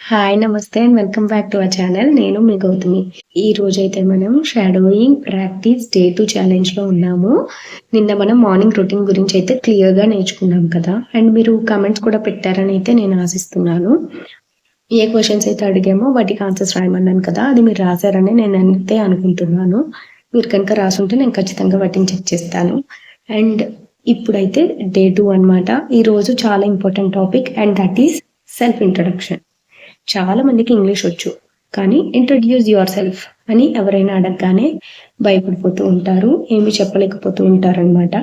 Hi! నమస్తే and welcome back to our channel. నేను మీ గౌతమి. ఈ రోజైతే మనం షాడోయింగ్ ప్రాక్టీస్ డే 2 ఛాలెంజ్‌లో ఉన్నాము. నిన్న మనం మార్నింగ్ రొటీన్ గురించయితే క్లియర్‌గా నేర్చుకున్నాం కదా! అండ్ మీరు కామెంట్స్ కూడా పెట్టారని అయితే నేను ఆశిస్తున్నాను. ఏ క్వెషన్స్ అయితే అడిగామో వాటికి ఆన్సర్స్ రాయమన్నాను కదా! అది మీరు రాసారని నేనైతే అనుకుంటున్నాను. మీరు కనుక రాసుంటే నేను ఖచ్చితంగా వాటిని చెక్ చేస్తాను. అండ్ ఇప్పుడైతే డే 2 అనమాట. ఈరోజు చాలా important topic and that is self introduction. చాలా మందికి ఇంగ్లీష్ వచ్చు. కానీ ఇంట్రొడ్యూస్ యువర్ సెల్ఫ్ అని ఎవరైనా అడగగానే భయపడిపోతూ ఉంటారు. ఏమి చెప్పలేకపోతూ ఉంటారనమాట.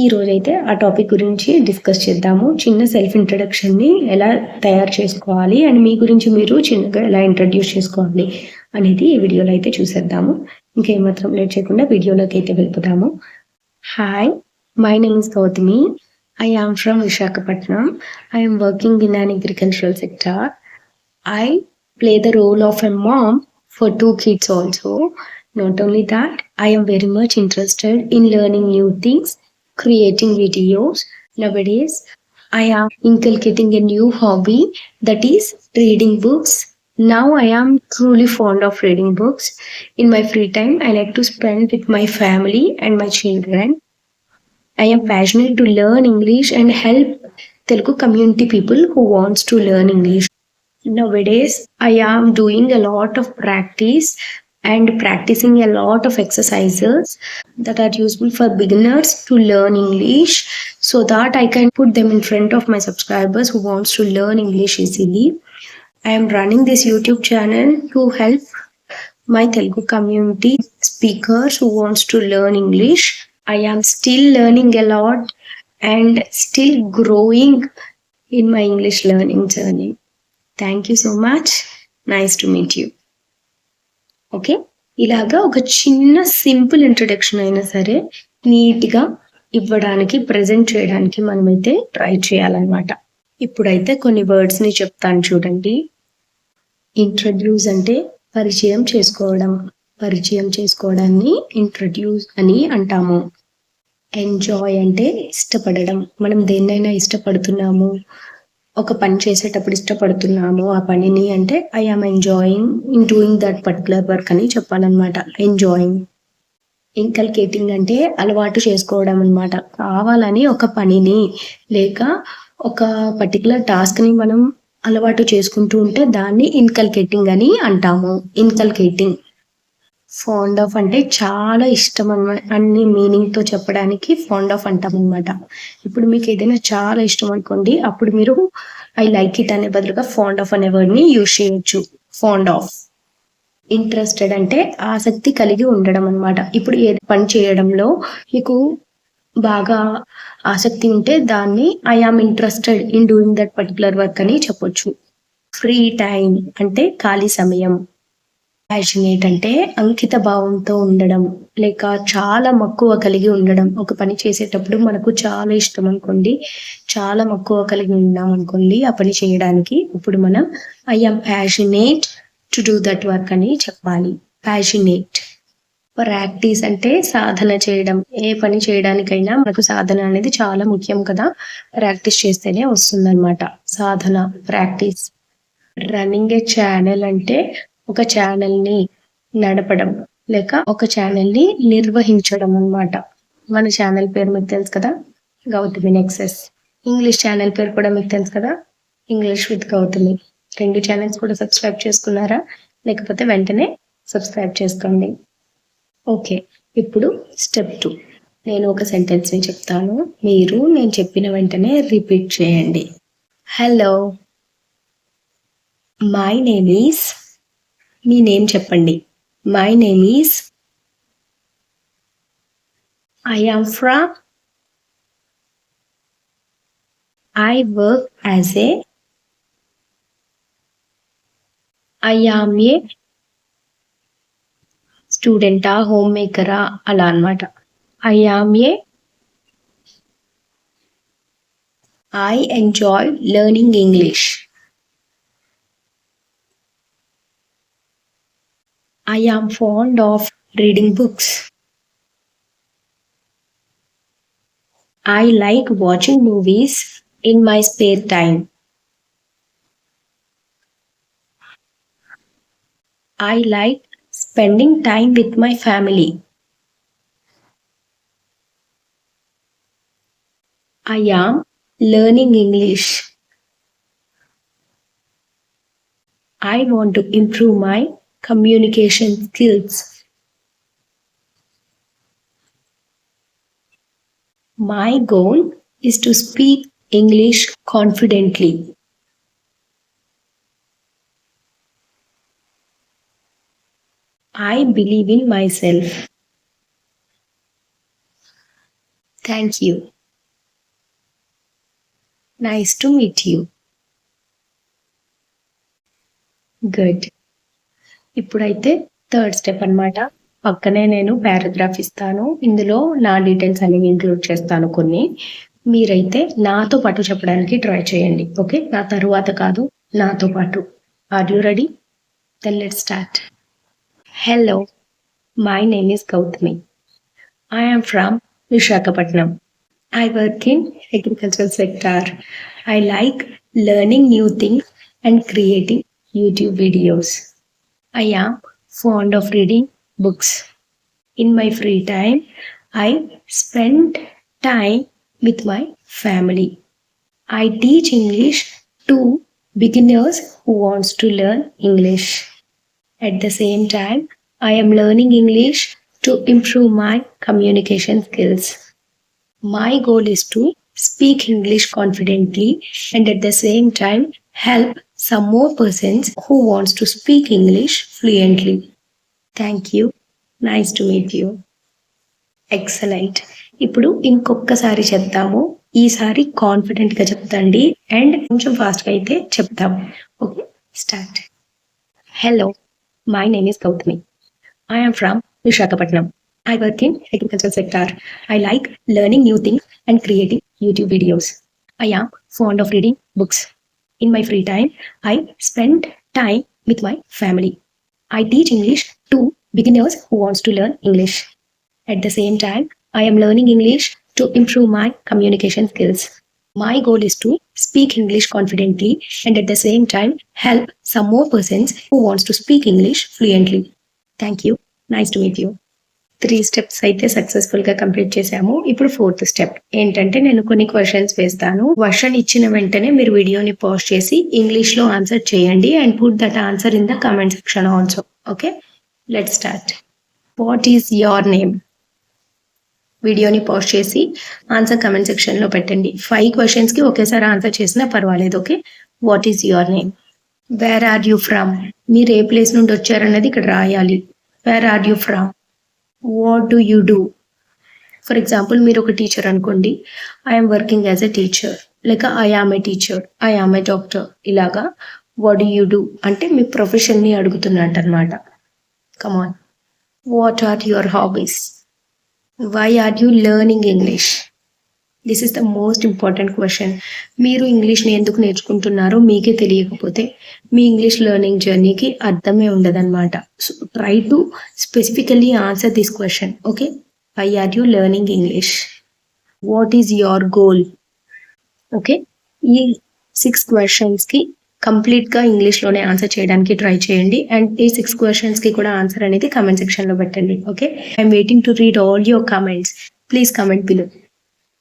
ఈ రోజైతే ఆ టాపిక్ గురించి డిస్కస్ చేద్దాము. చిన్న సెల్ఫ్ ఇంట్రడక్షన్‌ని ఎలా తయారు చేసుకోవాలి అండ్ మీ గురించి మీరు చిన్నగా ఎలా ఇంట్రడ్యూస్ చేసుకోవాలి అనేది ఈ వీడియోలో అయితే చూసేద్దాము. ఇంకేమాత్రం లేట్ చేయకుండా వీడియోలోకి అయితే వెళ్ళిపోదాము. Hi! My name is Gautami. I am from Visakhapatnam. I am working in an agricultural sector. I play the role of a mom for 2 kids also. Not only that, I am very much interested in learning new things, creating videos. Nowadays, I am inculcating a new hobby, that is reading books. Now I am truly fond of reading books. In my free time, I like to spend with my family and my children. I am passionate to learn English and help Telugu community people who wants to learn English. Nowadays, I am doing a lot of practice and practicing a lot of exercises that are useful for beginners to learn English so that I can put them in front of my subscribers who wants to learn English easily. I am running this YouTube channel to help my Telugu community speakers who wants to learn English. I am still learning a lot and still growing in my English learning journey. Thank you so much. Nice to meet you. Okay. ఇలాగా ఒక చిన్న simple introduction అయినా సరే నీట్‌గా ఇవ్వడానికి, present చేయడానికి మనమైతే try చేయాలనమాట. ఇప్పుడైతే కొన్ని వర్డ్స్‌ని చెప్తాను చూడండి. ఇంట్రడ్యూస్ అంటే పరిచయం చేసుకోవడం. పరిచయం చేసుకోవడాన్ని ఇంట్రడ్యూస్ అని అంటాము. ఎంజాయ్ అంటే ఇష్టపడడం. మనం దేన్నైనా ఇష్టపడుతున్నాము, ఒక పని చేసేటప్పుడు ఇష్టపడుతున్నాము ఆ పనిని అంటే I am enjoying in doing that particular work అని చెప్పాలన్నమాట. ఎంజాయింగ్. ఇన్కల్కేటింగ్ అంటే అలవాటు చేసుకోవడం అనమాట. కావాలని ఒక పనిని లేక ఒక పర్టికులర్ టాస్క్‌ని మనం అలవాటు చేసుకుంటూ ఉంటే దాన్ని ఇన్కల్కేటింగ్ అని అంటాము. ఇన్కల్కేటింగ్. ఫాండ్ ఆఫ్ అంటే చాలా ఇష్టం అన్ని మీనింగ్‌తో చెప్పడానికి ఫాండ్ ఆఫ్ అంటామనమాట. ఇప్పుడు మీకు ఏదైనా చాలా ఇష్టం అనుకోండి, అప్పుడు మీరు ఐ లైక్ ఇట్ అనే బదులుగా ఫాండ్ ఆఫ్ అనే వర్డ్‌ని యూజ్ చేయొచ్చు. Fond of. ఇంట్రెస్టెడ్ అంటే ఆసక్తి కలిగి ఉండడం అనమాట. ఇప్పుడు ఏ పని చేయడంలో మీకు బాగా ఆసక్తి ఉంటే దాన్ని I am interested in doing that particular work అని చెప్పొచ్చు. ఫ్రీ టైమ్ అంటే ఖాళీ సమయం. ప్యాషనేట్ అంటే అంకిత భావంతో ఉండడం లేక చాలా మక్కువ కలిగి ఉండడం. ఒక పని చేసేటప్పుడు మనకు చాలా ఇష్టం అనుకోండి, చాలా మక్కువ కలిగి ఉన్నాం అనుకోండి ఆ పని చేయడానికి, ఇప్పుడు మనం I am passionate to do that work అని చెప్పాలి. ప్యాషనేట్. ప్రాక్టీస్ అంటే సాధన చేయడం. ఏ పని చేయడానికైనా మనకు సాధన అనేది చాలా ముఖ్యం కదా! ప్రాక్టీస్ చేస్తేనే వస్తుందన్నమాట. సాధన, ప్రాక్టీస్. రన్నింగ్ ఏ ఛానల్ అంటే ఒక ఛానల్‌ని నడపడం లేక ఒక ఛానల్‌ని నిర్వహించడం అన్నమాట. మన ఛానల్ పేరు మీకు తెలుసు కదా! గౌతమి నెక్సెస్. ఇంగ్లీష్ ఛానల్ పేరు కూడా మీకు తెలుసు కదా! English with Gautami. 2 ఛానల్స్ కూడా సబ్స్క్రైబ్ చేసుకున్నారా? లేకపోతే వెంటనే సబ్స్క్రైబ్ చేసుకోండి. ఓకే. ఇప్పుడు స్టెప్ 2. నేను ఒక సెంటెన్స్‌ని చెప్తాను. మీరు నేను చెప్పిన వెంటనే రిపీట్ చేయండి. హలో. My name is. మీ నేమ్ చెప్పండి. My name is. I am from. I work as a. I am a స్టూడెంటా, హోమ్ మేకరా అలా అన్నమాట. I am a. I enjoy learning English. I am fond of reading books. I like watching movies in my spare time. I like spending time with my family. I am learning English. I want to improve my communication skills. My goal is to speak English confidently. I believe in myself. Thank you. Nice to meet you. Good. ఇప్పుడైతే third step అన్నమాట. పక్కనే నేను paragraph ఇస్తాను. ఇందులో నా details అనేవి include చేస్తాను కొన్ని. మీరైతే నాతో పాటు చెప్పడానికి ట్రై చేయండి. ఓకే, నా తరువాత కాదు, నాతో పాటు. Are you ready? Then let's start. Hello, my name is Gautami. I am from Visakhapatnam. I work in agricultural sector. I like learning new things and creating YouTube videos. I am fond of reading books. In my free time, I spend time with my family. I teach English to beginners who wants to learn English. At the same time, I am learning English to improve my communication skills. My goal is to speak English confidently and at the same time help some more persons who wants to speak English fluently. Thank you. Nice to meet you. Excellent. ఇప్పుడు ఇంకొకసారి చెప్తాము. ఈసారి confident గా చెప్తాండి and కొంచెం fast గా అయితే చెప్తాము. Okay, start. Hello, my name is Gautami. I am from Visakhapatnam. I work in agricultural sector. I like learning new things and creating YouTube videos. I am fond of reading books. In my free time, I spend time with my family. I teach English to beginners who wants to learn English. At the same time, I am learning English to improve my communication skills. My goal is to speak English confidently and at the same time help some more persons who wants to speak English fluently. Thank you. Nice to meet you. 3 steps అయితే successful గా complete చేసాము. ఇప్పుడు 4th step ఏంటంటే నేను కొన్ని questions వేస్తాను. Question ఇచ్చిన వెంటనే మీరు వీడియోని పాజ్ చేసి ఇంగ్లీష్ లో ఆన్సర్ చేయండి and put that answer in the comment section also. Okay, let's start. What is your name? వీడియోని పాజ్ చేసి ఆన్సర్ కమెంట్ సెక్షన్ లో పెట్టండి. 5 క్వశ్చన్స్ కి ఒకేసారి ఆన్సర్ చేసినా పర్వాలేదు. Okay, what is your name? Where are you from? మీరు ఏ ప్లేస్ నుండి వచ్చారన్నది ఇక్కడ రాయాలి. Where are you from? What do you do? For example మీరు ఒక టీచర్ అనుకోండి. I'm working as a teacher, లేక I am a teacher, I am a doctor. ఇలాగా వాట్ డూ యూ డూ అంటే మీ ప్రొఫెషన్ ని అడుగుతున్నట్టు అనమాట. Come on. What are your hobbies? Why are you learning English? This is the most important question. మీరు ఇంగ్లీష్ని ఎందుకు నేర్చుకుంటున్నారో మీకే తెలియకపోతే మీ ఇంగ్లీష్ లెర్నింగ్ జర్నీకి అర్థమే ఉండదన్నమాట. So try to specifically answer this question. Okay, why are you learning English? What is your goal? Okay, ఈ 6 క్వశ్చన్స్కి కంప్లీట్గా ఇంగ్లీష్లోనే ఆన్సర్ చేయడానికి ట్రై చేయండి అండ్ ఈ 6 క్వశ్చన్స్కి కూడా ఆన్సర్ అనేది కమెంట్ సెక్షన్లో పెట్టండి. Okay, I'm waiting to read all your comments. Please comment below.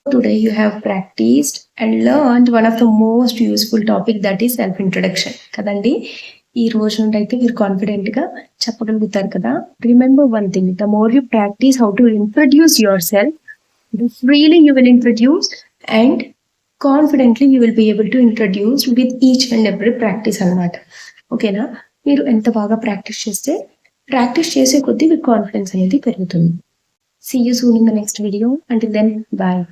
Today you have practiced and learned one of the most useful topic, that is self introduction. కదండి, ఈ రోజు నుండి అయితే మీరు కాన్ఫిడెంట్ గా చెప్పగలుగుతారు కదా. Remember one thing, the more you practice how to introduce your self, the freely you will introduce and confidently you will be able to introduce with each and every practice అనమాట. ఓకేనా? మీరు ఎంత బాగా practice చేస్తే practice చేసే కొద్దీ మీకు confidence అనేది పెరుగుతుంది. See you soon in the next video. Until then, bye.